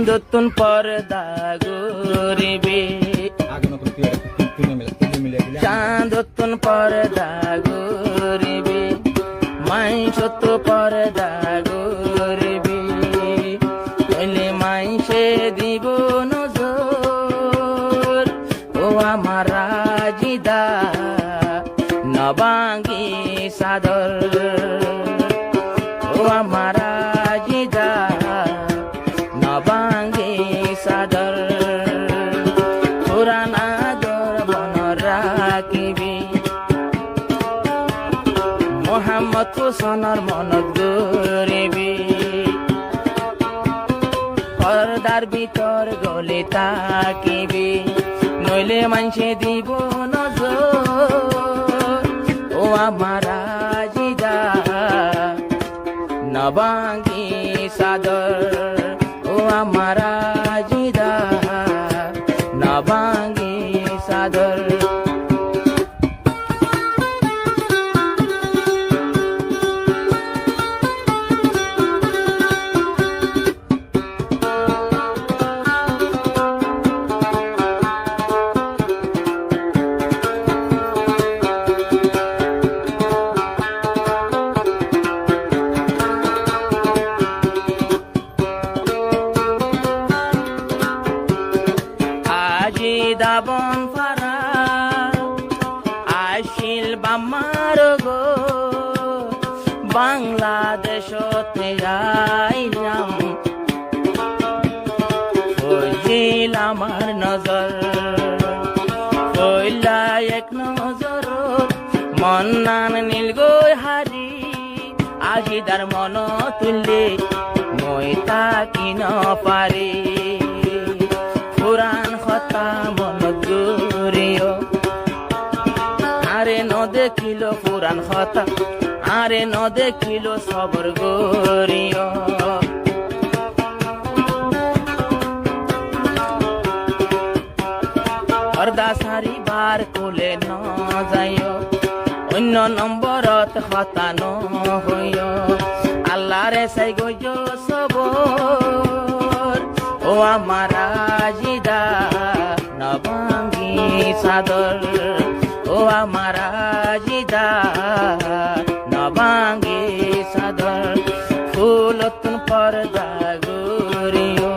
চাঁদতুন পর্দা গরিবে চাঁদতুন পর্দা গরিবে মাইশত পর্দা গরিবে কইলে মাইশে দিব নজর ও আমার রাজিদা নবাঙ্গি সাদর ও আমার রাজিদা নবাঙ্গি সাদর পুরানা দর বন রাখিবি মোহাম্মদ হোসেনের মনত গরিবি পর্দার ভিতর গলে তাকিবি নইলে মানসে দিব নজর ও আমার রাজিদা নবাঙ্গি সাদর ও আমার রাজিদা নবাঙ্গি সাদর দাবন ফারা আইসিল বামার গো বাংলাদেশতে আইলাম বুঝিল আমার নজর কইলা এক নজর মন্নান নীল গো হারি আজিদার মন তুললে মই তাকি ন পারি পুরাণ কথা মনত গরিয় আরে ন দেখিল পুরাণ কথা আরে ন দেখিল সবর গরিয় পর্দা সারি বার কোলে ন যাইও অন্য নম্বরত হতা ন হইয় আল্লাহ রে সাই গইয় সবর ও আমার রাজিদা নবাঙ্গি সাদর ও আমার রাজিদা নবাঙ্গি সাদর ফুলতুন পর্দা গরিয়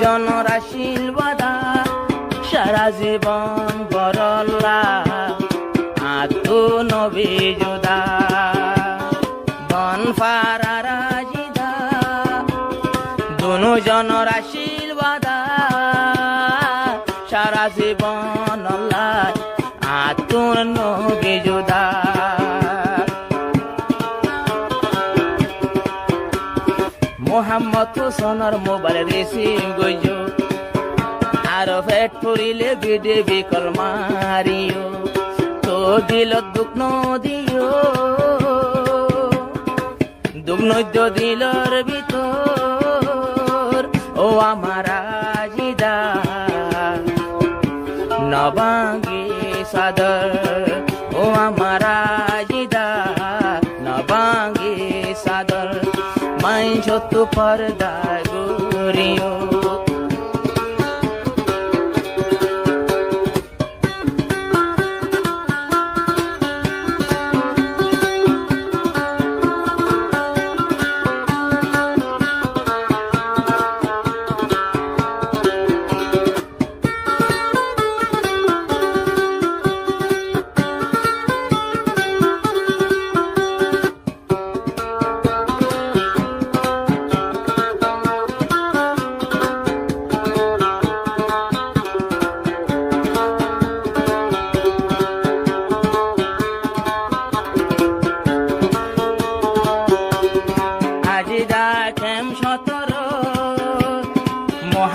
জনর আশীর্বাদা সারা জীবন বরল্লা আতু নবী জুদা বন ফারা রাজিদা দুনো জনর আশীর্বাদা সারা জীবন আল্লাহ আতু নবী জুদা মোহাম্মদ হোসেনের মোবাইল রিসিভ গইও আর ফেট পড়িলে বিডে বিকল মারিও তো দিল দুঃখ দিও দুঃখ নদ্য দিলর ভিতর ও আমার রাজিদা নবাঙ্গি সাদর ও আমার রাজিদা নবাঙ্গি সাদর মাইশত পর্দা গরিয়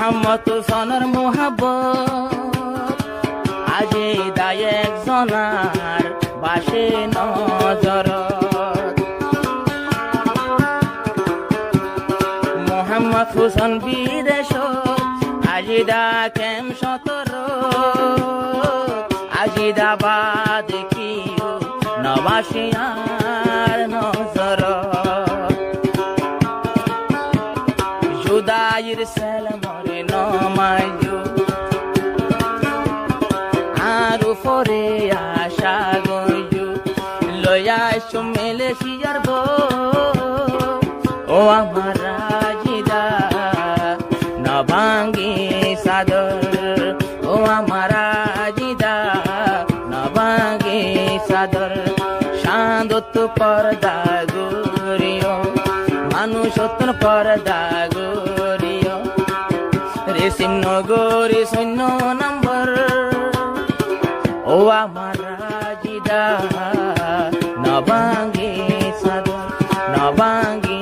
মোহাম্মদ হুসেনের মোহাব্বত আজি দায় একজনার বাসে নজর মোহাম্মদ হুসেন বিদেশ আজি দা কেম সতর আজি দা বাদ কিও নবাসিয়ার নজর জুদাইর সেলমরে নমায়ু আরু ফরে আশা গয়ু লয়া সুমেলে সিয়ার বো ও আমার রাজিদা নবাঙ্গি সাদর ও আমার রাজিদা নবাঙ্গি সাদর শান্তত পর্দা গুরিও মানুষত্বর পর্দা গুরিও রেশিম নগরী শূন্য নম্বর ও আমার রাজিদা নবাঙ্গি সাদর নবাঙ্গি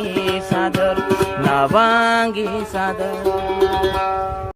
সাদর নবাঙ্গি সাদর